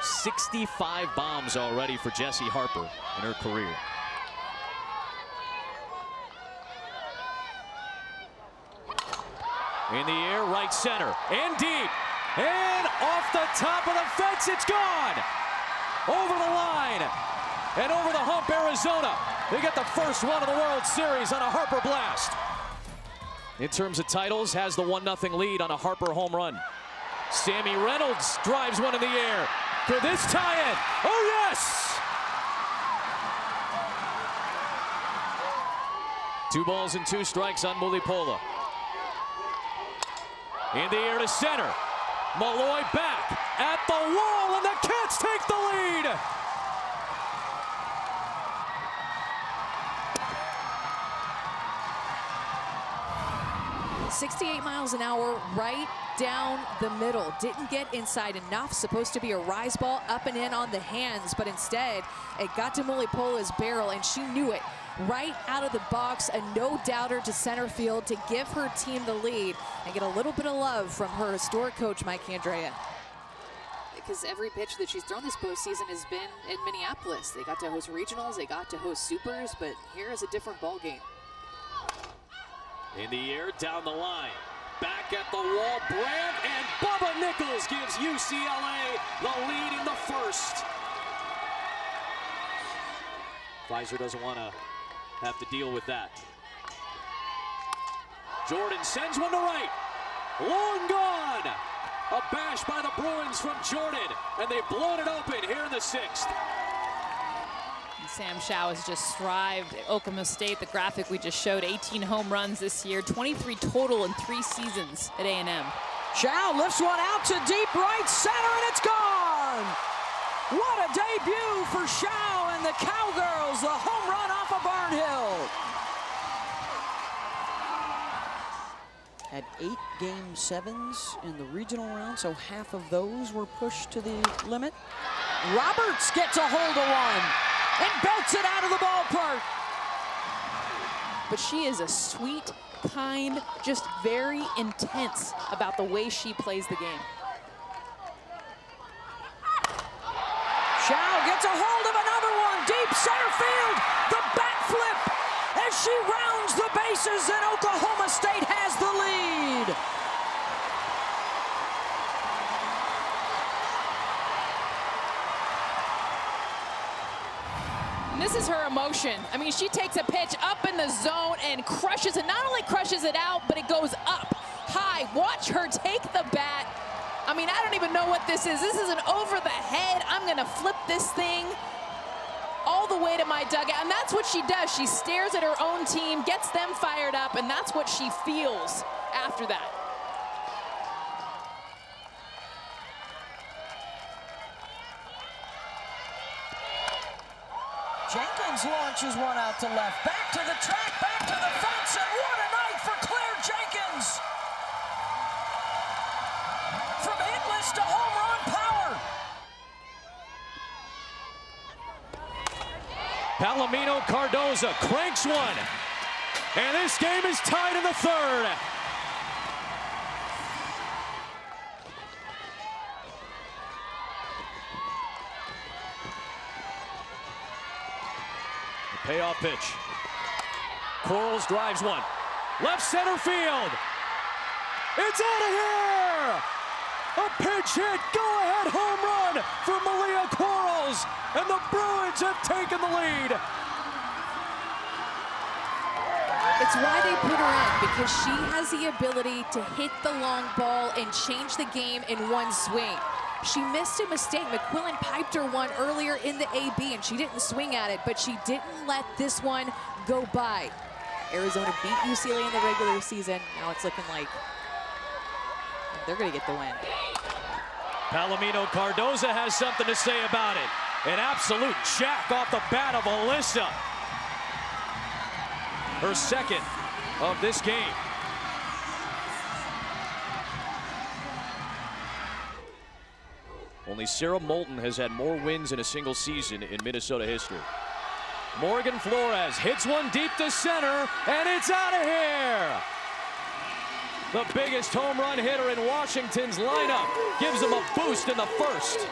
65 bombs already for Jessie Harper in her career. In the air, right center, and deep. And off the top of the fence, it's gone. Over the line, and over the hump, Arizona. They get the first one of the World Series on a Harper blast. In terms of titles, has the 1-0 lead on a Harper home run. SAMI Reynolds drives one in the air for this tie-in. Oh, yes! 2 balls and 2 strikes on Mulipola. In the air to center. Malloy back at the wall, and the Cats take the lead. .68 miles an hour right down the middle. Didn't get inside enough. Supposed to be a rise ball up and in on the hands, but instead it got to Mulipola's barrel, and she knew it. Right out of the box, a no-doubter to center field to give her team the lead and get a little bit of love from her historic coach, Mike Andrea. Because every pitch that she's thrown this postseason has been in Minneapolis. They got to host regionals, they got to host supers, but here is a different ball game. In the air, down the line. Back at the wall, Brandt, and Bubba Nichols gives UCLA the lead in the first. Pfizer doesn't want to have to deal with that. Jordan sends one to right. Long gone. A bash by the Bruins from Jordan, and they've blown it open here in the 6th. Sam Shao has just thrived at Oklahoma State. The graphic we just showed, 18 home runs this year, 23 total in 3 seasons at A&M. Shao lifts one out to deep right center, and it's gone! What a debut for Shao and the Cowgirls, the home run off of Barnhill. Had 8 game 7s in the regional round, so half of those were pushed to the limit. Roberts gets a hold of one and belts it out of the ballpark. But she is a sweet, kind, just very intense about the way she plays the game. Shao gets a hold of another one, deep center field, the bat flip as she rounds the bases, and Oklahoma State has the lead. And this is her emotion. I mean, she takes a pitch up in the zone and crushes it. Not only crushes it out, but it goes up high. Watch her take the bat. I mean, I don't even know what this is. This is an over the head. I'm gonna flip this thing all the way to my dugout. And that's what she does. She stares at her own team, gets them fired up, and that's what she feels after that. Jenkins launches one out to left, back to the track, back to the fence, and what a night for Claire Jenkins! From hitless to home run power. Palomino Cardoza cranks one, and this game is tied in the 3rd. Payoff pitch. QUARLES drives one. Left center field. It's out of here! A pinch hit, go-ahead home run for MALIA QUARLES, and the Bruins have taken the lead. It's why they put her in, because she has the ability to hit the long ball and change the game in one swing. She missed a mistake. McQuillan piped her one earlier in the AB, and she didn't swing at it, but she didn't let this one go by. Arizona beat UCLA in the regular season. Now it's looking like they're going to get the win. Palomino Cardoza has something to say about it. An absolute jack off the bat of ALYSSA. Her 2nd of this game. Only Sarah Moulton has had more wins in a single season in Minnesota history. Morgan Flores hits one deep to center, and it's out of here. The biggest home run hitter in Washington's lineup gives them a boost in the 1st.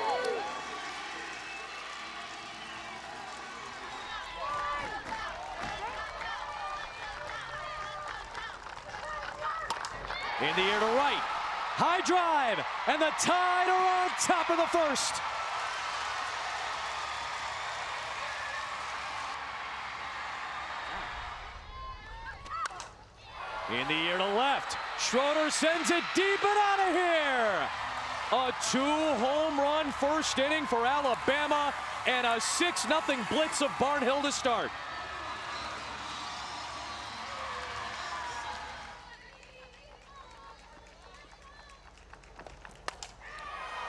In the air to right. High drive, and the Tide are on top of the first. In the air to left. Schroeder sends it deep and out of here. A 2-home run first inning for Alabama and a 6-0 blitz of Barnhill to start.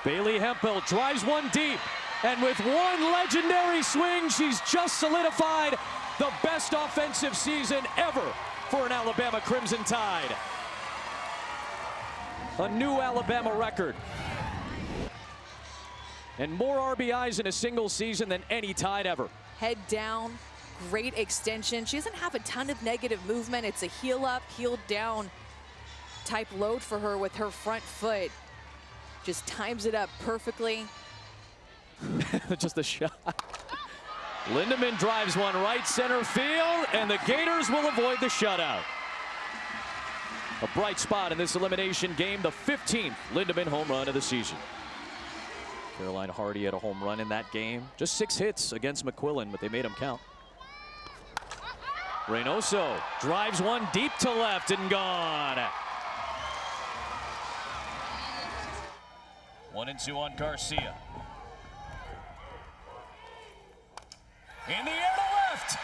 Bailey Hemphill drives one deep, and with one legendary swing, she's just solidified the best offensive season ever for an Alabama Crimson Tide. A new Alabama record. And more RBIs in a single season than any Tide ever. Head down, great extension. She doesn't have a ton of negative movement. It's a heel up, heel down type load for her with her front foot. Just times it up perfectly. Just a shot. Lindemann drives one right center field, and the Gators will avoid the shutout. A bright spot in this elimination game, the 15th Lindemann home run of the season. Caroline Hardy had a home run in that game. Just 6 hits against McQuillan, but they made him count. Reynoso drives one deep to left and gone. 1-2 on Garcia. In the air to left,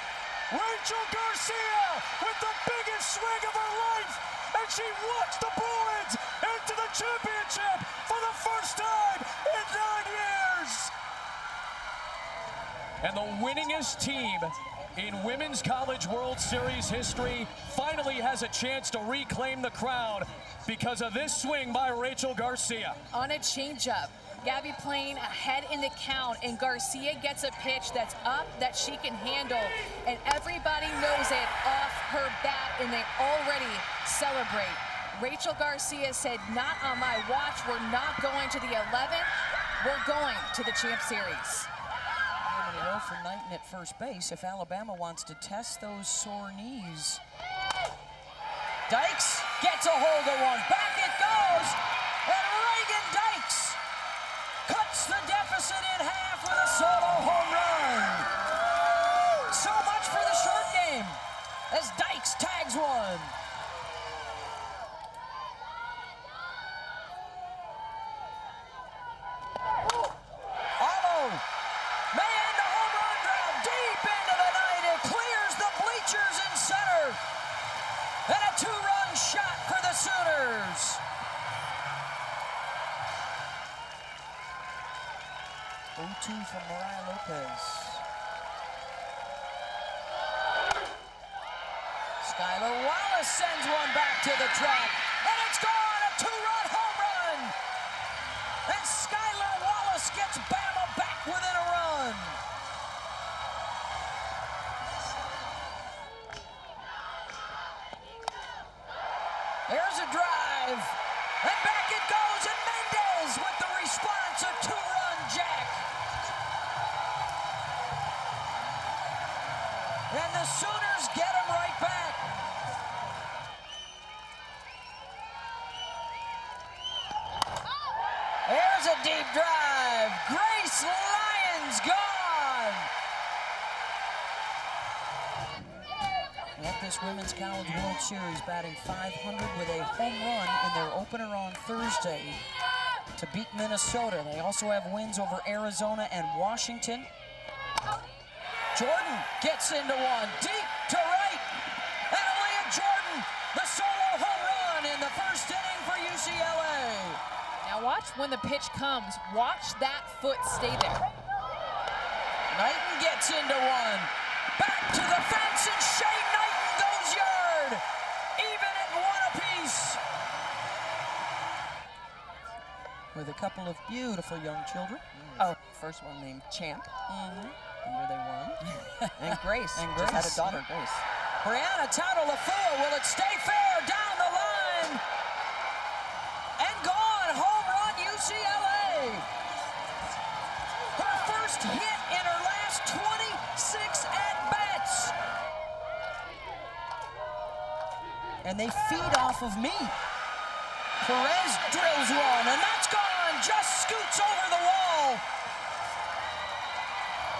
Rachel Garcia with the biggest swing of her life, and she walks the Bruins into the championship for the first time in 9 years. And the winningest team in Women's College World Series history finally has a chance to reclaim the crown because of this swing by Rachel Garcia. On a changeup, Gabby playing ahead in the count, and Garcia gets a pitch that's up that she can handle, and everybody knows it off her bat, and they already celebrate. Rachel Garcia said, not on my watch, we're not going to the 11th, we're going to the Champ Series. For Knighten at first base if Alabama wants to test those sore knees. Dykes gets a hold of one. Back it goes. And Reagan Dykes cuts the deficit in half with a solo home run. So much for the short game as Dykes tags one. And a 2-run shot for the Sooners. O2 from Mariah Lopez. Skylar Wallace sends one back to the track. And it's gone, a 2-run home run. And Skylar Wallace gets Bama back within a run. There's a drive, and back it goes, and Mendez with the response, a 2-run jack. And the Sooners get him right back. There's a deep drive. Grace Lyons gone. At this Women's College World Series, batting .500 with a home run in their opener on Thursday to beat Minnesota. They also have wins over Arizona and Washington. Jordan gets into one, deep to right. And AALYSSA Jordan, the solo home run in the first inning for UCLA. Now watch when the pitch comes. Watch that foot stay there. Knighten gets into one. Back to the fence, and Shay Knighten goes yard. Even at 1 apiece. With a couple of beautiful young children. Oh, first one named Champ. Where they won. And Grace. And Grace. Just had a daughter, Grace. Brianna TAUTALAFUA, will it stay fair down the line? And gone, home run UCLA. Her first hit in her last 26 at-bats. And they feed off of me. Perez drills one, and that's gone. Just scoots over the wall.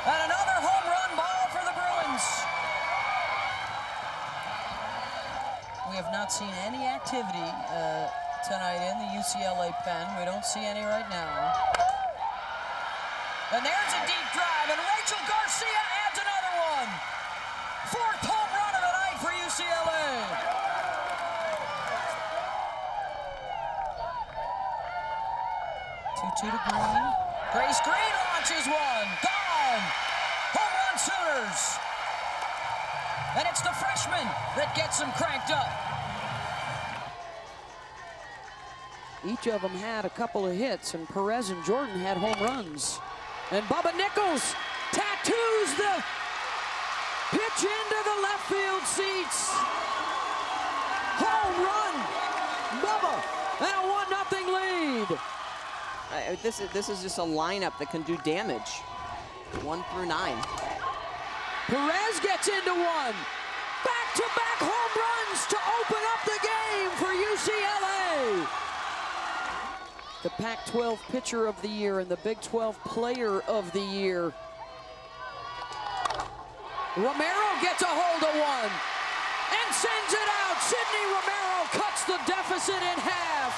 And another home run ball for the Bruins. We have not seen any activity tonight in the UCLA pen. We don't see any right now. And there's a deep drive, and Rachel Garcia adds another one. Fourth home run of the night for UCLA. Two to Green. Grace Green launches one. Gone. Home run Sooners. And it's the freshman that gets them cranked up. Each of them had a couple of hits, and Perez and Jordan had home runs. And Bubba Nichols tattoos the pitch into the left field seats. Home run, Bubba, and a 1-0 lead. This is just a lineup that can do damage. 1 through 9. Perez gets into one. Back-to-back home runs to open up the game for UCLA. The Pac-12 Pitcher of the Year and the Big 12 Player of the Year. Romero gets a hold of one and sends it out. Sidney Romero cuts the deficit in half.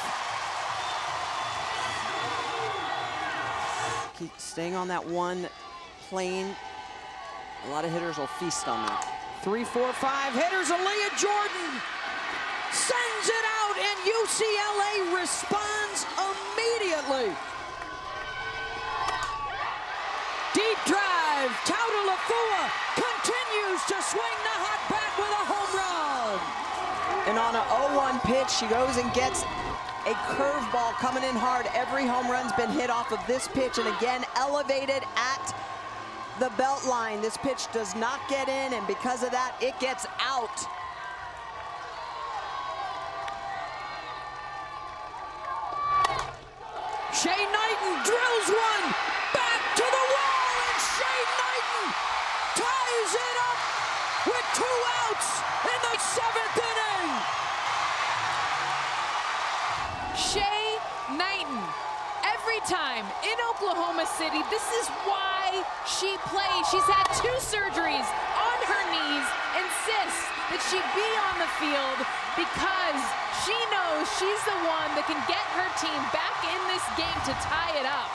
Keep staying on that one plane. A lot of hitters will feast on that. 3, 4, 5 hitters. Aaliyah Jordan sends it out, and UCLA responds immediately. Deep drive. TAUTALAFUA continues to swing the hot bat with a home run. And on an 0-1 pitch, she goes and gets a curveball coming in hard. Every home run's been hit off of this pitch, and again, elevated at the belt line. This pitch does not get in, and because of that, it gets out. Shay Knighten drills one back to the wall, and Shay Knighten ties it up with 2 outs in the 7th inning. Shay Knighten, every time in Oklahoma City, this is why she plays. She's had 2 surgeries on her knees, insists that she be on the field because she knows she's the one that can get her team back in this game to tie it up.